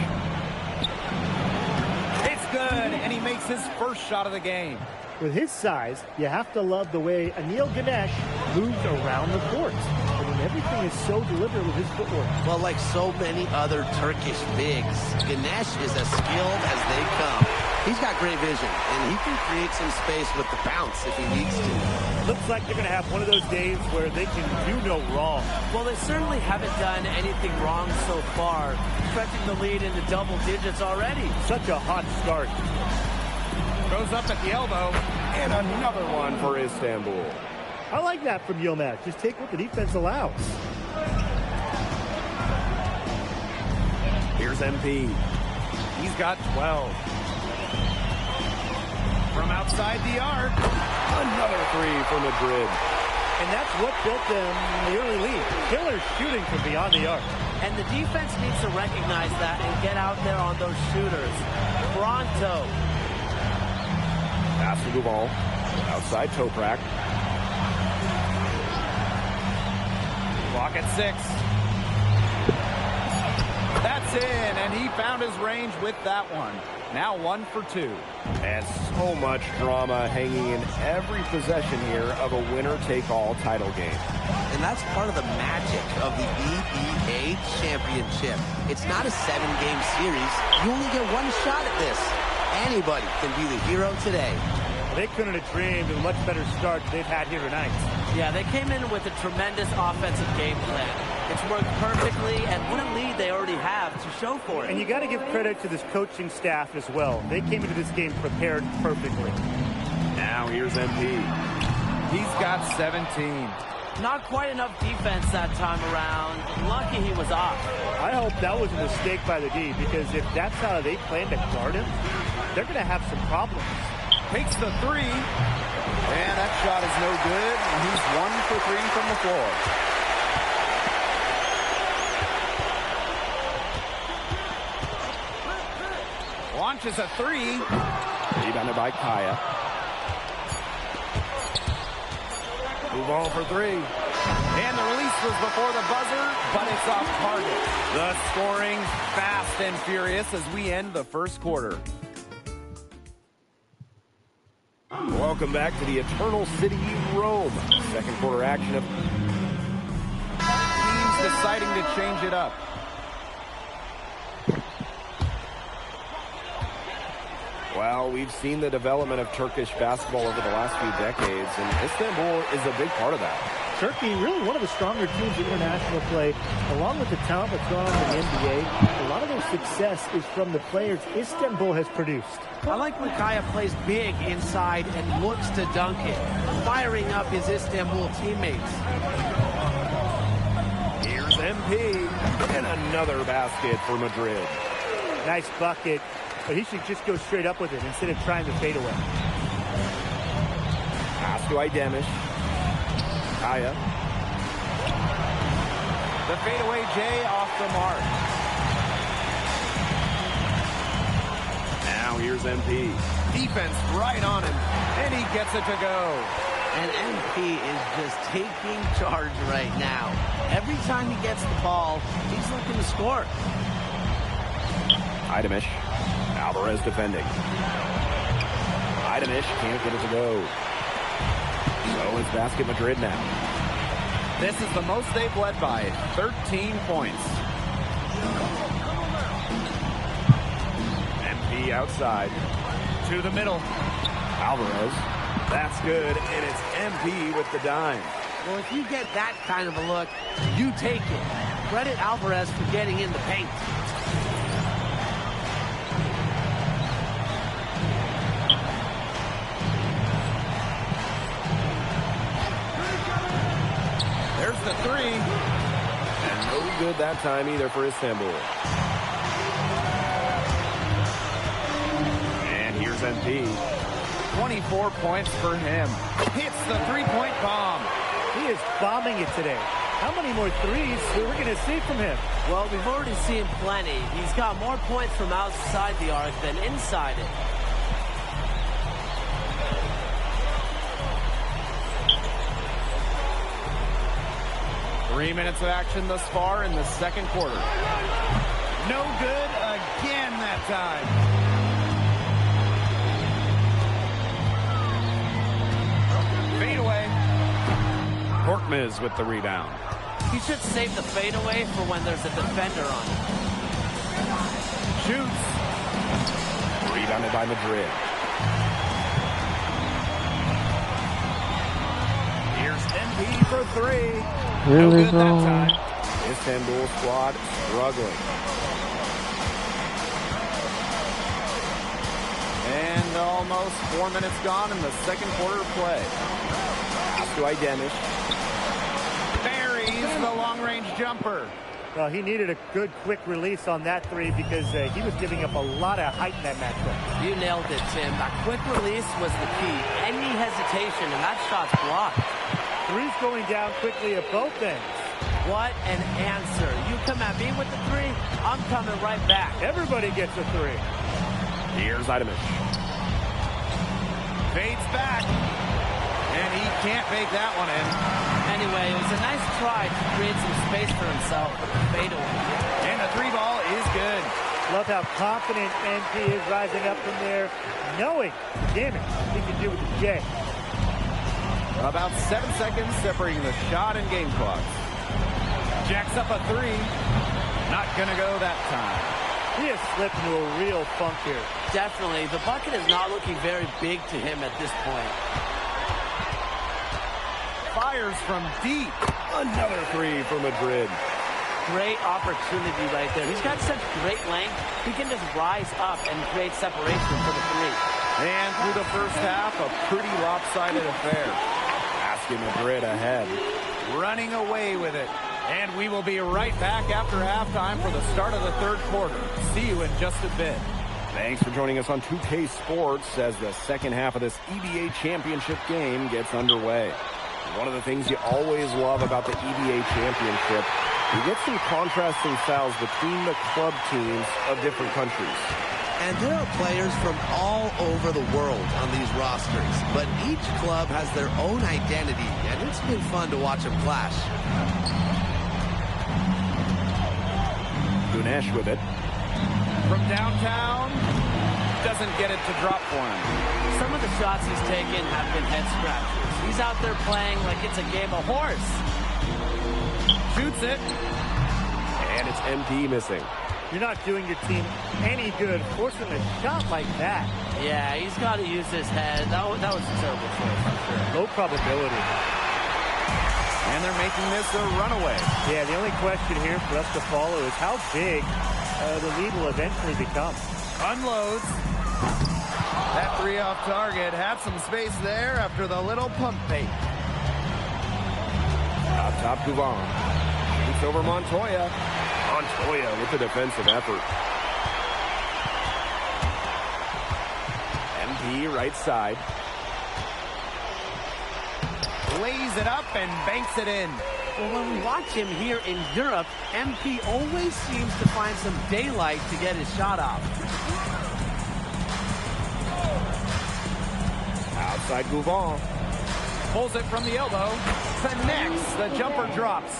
It's good, and he makes his first shot of the game. With his size, you have to love the way Anil Ganesh moves around the court. I mean, everything is so deliberate with his footwork. Well, like so many other Turkish bigs, Ganesh is as skilled as they come. He's got great vision, and he can create some space with the bounce if he needs to. Looks like they're going to have one of those days where they can do no wrong. Well, they certainly haven't done anything wrong so far, stretching the lead into double digits already. Such a hot start. Goes up at the elbow. And another one for Istanbul. I like that from Yilmaz. Just take what the defense allows. Here's MP. He's got 12. From outside the arc. Another three for Madrid. And that's what built them the early lead. Killer shooting from beyond the arc. And the defense needs to recognize that and get out there on those shooters. Pronto. Pass to Govan. Outside Toprak. Clock at 6. That's in, and he found his range with that one. Now 1 for 2. And so much drama hanging in every possession here of a winner-take-all title game. And that's part of the magic of the EBA championship. It's not a 7-game series. You only get one shot at this. Anybody can be the hero today. They couldn't have dreamed of a much better start than they've had here tonight. Yeah, they came in with a tremendous offensive game plan. It's worked perfectly, and what a lead they already have to show for it. And you got to give credit to this coaching staff as well. They came into this game prepared perfectly. Now here's MP. He's got 17. Not quite enough defense that time around. Lucky he was off. I hope that was a mistake by the D, because if that's how they plan to guard him, they're going to have some problems. Takes the 3. And that shot is no good. And he's 1 for 3 from the floor. Launches a 3. Rebounded by Kaya. Move on for 3. And the release was before the buzzer, but it's off target. The scoring fast and furious as we end the first quarter. Welcome back to the Eternal City, Rome. Second quarter action of teams deciding to change it up. Well, we've seen the development of Turkish basketball over the last few decades, and Istanbul is a big part of that. Turkey, really one of the stronger teams in international play, along with the talent that's gone in the NBA. A lot of their success is from the players Istanbul has produced. I like when Kaya plays big inside and looks to dunk it, firing up his Istanbul teammates. Here's MP, and another basket for Madrid. Nice bucket, but he should just go straight up with it instead of trying to fade away. Pass to Aydemish. Kaya. The fadeaway J off the mark. Now here's MP. Defense right on him, and he gets it to go. And MP is just taking charge right now. Every time he gets the ball, he's looking to score. Aydemish. Alvarez defending. Aydemish can't get it to go. So it's basket Madrid now. This is the most they've led by, 13 points. MP outside. To the middle. Alvarez. That's good, and it's MP with the dime. Well, if you get that kind of a look, you take it. Credit Alvarez for getting in the paint. There's the 3. And no good that time either for Istanbul. Here's MP. 24 points for him. Hits the three-point bomb. He is bombing it today. How many more threes are we going to see from him? Well, we've already seen plenty. He's got more points from outside the arc than inside it. Three minutes of action thus far in the second quarter. No good again that time. Fade away. Korkmaz with the rebound. He should save the fadeaway for when there's a defender on it. Shoots. Rebounded by Madrid. Here's MP for three. Really, no good bro? that time. Istanbul squad struggling. And almost 4 minutes gone in the second quarter of play. Pass to Aydeniz. Buries the long-range jumper. Well, he needed a good quick release on that three because he was giving up a lot of height in that matchup. You nailed it, Tim. That quick release was the key. Any hesitation, and that shot's blocked. Three's going down quickly at both ends. What an answer. You come at me with the three, I'm coming right back. Everybody gets a three. Here's Aydeniz. Fades back. And he can't bake that one in. Anyway, it was a nice try to create some space for himself with the fadeaway. And the three ball is good. Love how confident MP is rising up from there, knowing the damage he can do with the J. About 7 seconds separating the shot and game clock. Jacks up a three. Not gonna go that time. He has slipped into a real funk here. Definitely. The bucket is not looking very big to him at this point. Fires from deep. Another three for Madrid. Great opportunity right there. He's got such great length. He can just rise up and create separation for the three. And through the first half, a pretty lopsided affair. Asking Madrid ahead. Running away with it. And we will be right back after halftime for the start of the third quarter. See you in just a bit. Thanks for joining us on 2K Sports as the second half of this EBA championship game gets underway. One of the things you always love about the EBA championship, you get some contrasting styles between the club teams of different countries. And there are players from all over the world on these rosters, but each club has their own identity, and it's been fun to watch them clash. Gunesh with it. From downtown, doesn't get it to drop for him. Some of the shots he's taken have been head scratchers. He's out there playing like it's a game of horse. Shoots it. And it's MP missing. You're not doing your team any good forcing a shot like that. Yeah, he's got to use his head. That was a terrible choice, for sure. Low probability. And they're making this a runaway. Yeah, the only question here for us to follow is how big the lead will eventually become. Unloads. That three off target had some space there after the little pump fake. Up top, Gouvan. Shoots over Montoya. Montoya with the defensive effort. MP right side. Lays it up and banks it in. Well, when we watch him here in Europe, MP always seems to find some daylight to get his shot off. Outside Gouvan. Pulls it from the elbow. Connects. The jumper drops.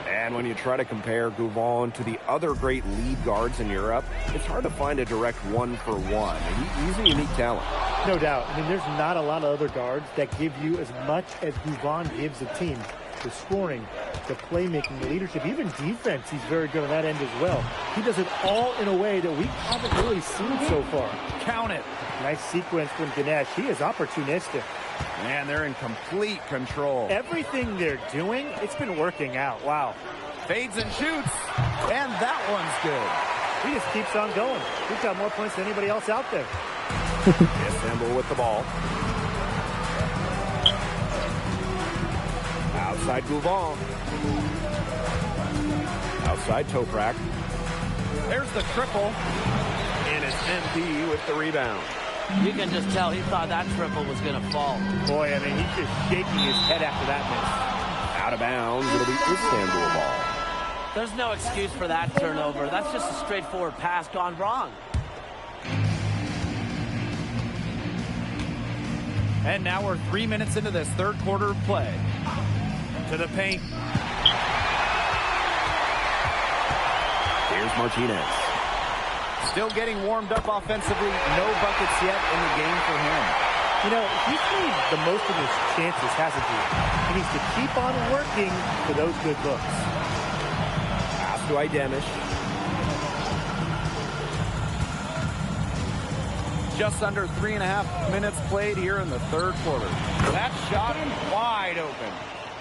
And when you try to compare Gouvan to the other great lead guards in Europe, it's hard to find a direct one-for-one. He's a unique talent. No doubt. I mean, there's not a lot of other guards that give you as much as Gouvan gives a team. The scoring, the playmaking, the leadership, even defense, he's very good on that end as well. He does it all in a way that we haven't really seen so far. Count it. Nice sequence from Ganesh. He is opportunistic. Man, they're in complete control. Everything they're doing, it's been working out. Wow. Fades and shoots. And that one's good. He just keeps on going. He's got more points than anybody else out there. Istanbul with the ball. Outside Gouvan. Outside Toprak. There's the triple. And it's MP with the rebound. You can just tell he thought that triple was going to fall. Boy, I mean, he's just shaking his head after that miss. Out of bounds. It'll be Istanbul ball. There's no excuse for that turnover. That's just a straightforward pass gone wrong. And now we're 3 minutes into this third quarter of play. To the paint. Here's Martinez. Still getting warmed up offensively. No buckets yet in the game for him. You know, he's made the most of his chances, hasn't he? He needs to keep on working for those good looks. Pass to Idemish. Just under 3.5 minutes played here in the third quarter. That shot wide open.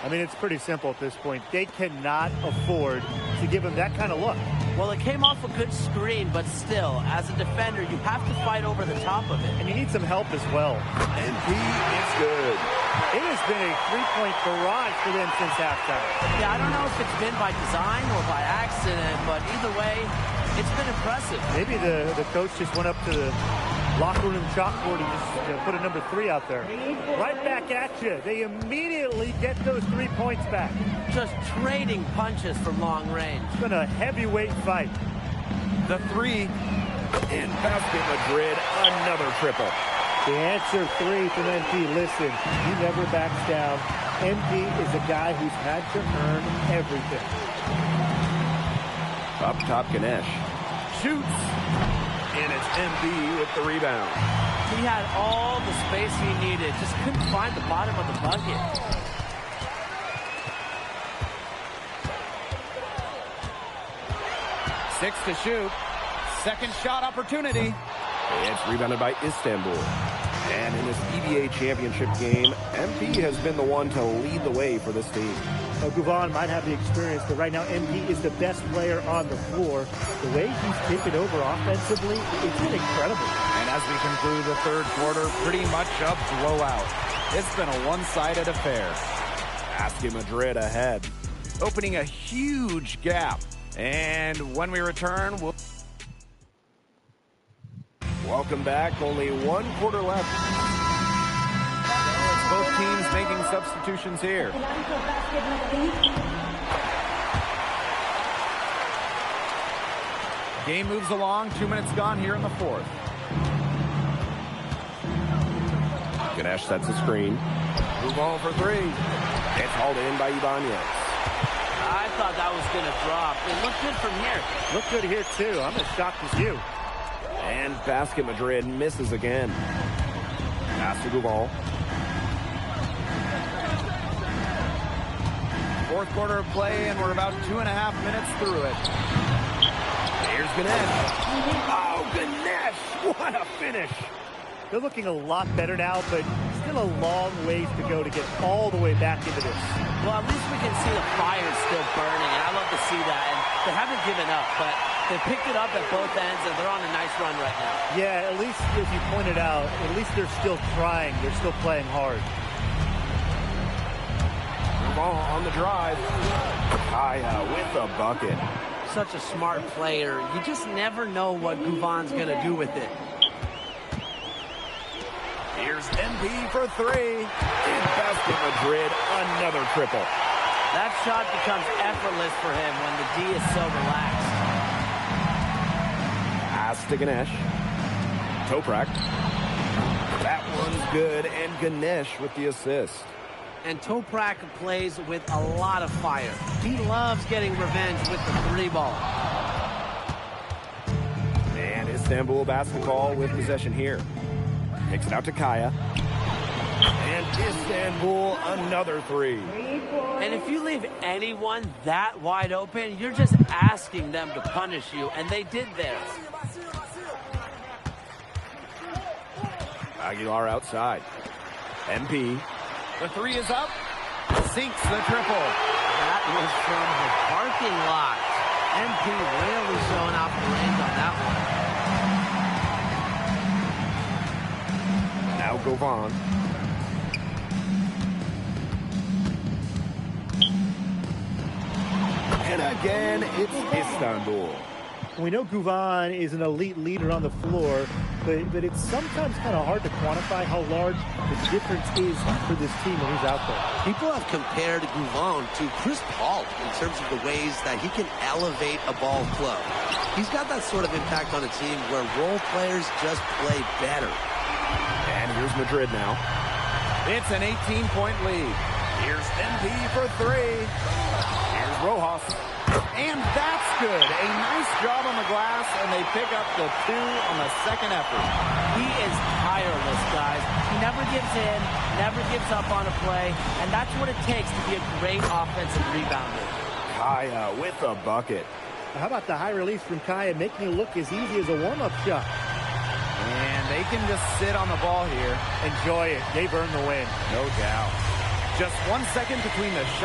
I mean, it's pretty simple at this point. They cannot afford to give him that kind of look. Well, it came off a good screen, but still, as a defender, you have to fight over the top of it. And you need some help as well. And he is good. It has been a three-point barrage for them since halftime. Yeah, I don't know if it's been by design or by accident, but either way, it's been impressive. Maybe the coach just went up to the locker room chalkboard and just put a number 3 out there. Right back at you. They immediately get those 3 points back. Just trading punches from long range. It's been a heavyweight fight. The 3. In basket Madrid, another triple. The answer 3 from MP. Listen, he never backs down. MP is a guy who's had to earn everything. Up top, Ganesh. Shoots. And it's MP with the rebound. He had all the space he needed. Just couldn't find the bottom of the bucket. 6 to shoot. Second shot opportunity. It's rebounded by Istanbul. And in this EBA championship game, MP has been the one to lead the way for this team. Guvan might have the experience, but right now MP is the best player on the floor. The way he's taken over offensively, it's been incredible. And as we conclude the third quarter, pretty much a blowout. It's been a one-sided affair. Basket Madrid ahead. Opening a huge gap. And when we return, we'll... Welcome back. Only 1 quarter left. It's both teams making substitutions here. Game moves along. 2 minutes gone here in the fourth. Ganesh sets a screen. Move on for 3. It's hauled in by Ibanez. I thought that was going to drop. It looked good from here. Looked good here, too. I'm as shocked as you. And Basket Madrid misses again. Pass to Guval. Fourth quarter of play, and we're about 2.5 minutes through it. Here's Ganesh. Oh, Ganesh! What a finish! They're looking a lot better now, but still a long ways to go to get all the way back into this. Well, at least we can see the fire still burning, and I love to see that. And they haven't given up, but they picked it up at both ends, and they're on a nice run right now. Yeah, at least, as you pointed out, at least they're still trying. They're still playing hard. Ball on the drive. Kaya with a bucket. Such a smart player. You just never know what Guvan's going to do with it. Here's MP for 3. In Basket Madrid, another triple. That shot becomes effortless for him when the D is so relaxed. Pass to Ganesh. Toprak. That one's good, and Ganesh with the assist. And Toprak plays with a lot of fire. He loves getting revenge with the 3-ball. And Istanbul basketball with possession here. Kicks it out to Kaya. And Istanbul, another 3. And if you leave anyone that wide open, you're just asking them to punish you, and they did there. Aguilar outside. MP. The 3 is up. Sinks the triple. That was from the parking lot. MP really showing off the range on that one. Now Govan. And again, it's Istanbul. We know Gouvan is an elite leader on the floor, but it's sometimes kind of hard to quantify how large the difference is for this team when he's out there. People have compared Gouvan to Chris Paul in terms of the ways that he can elevate a ball club. He's got that sort of impact on a team where role players just play better. And here's Madrid now. It's an 18-point lead. Here's MP for three. Here's Rojas. And that's good. A nice job on the glass, and they pick up the 2 on the second effort. He is tireless, guys. He never gives in, never gives up on a play, and that's what it takes to be a great offensive rebounder. Kaya with a bucket. How about the high release from Kaya, making it look as easy as a warm-up shot? And they can just sit on the ball here. Enjoy it. They've earned the win. No doubt. Just 1 second between the shot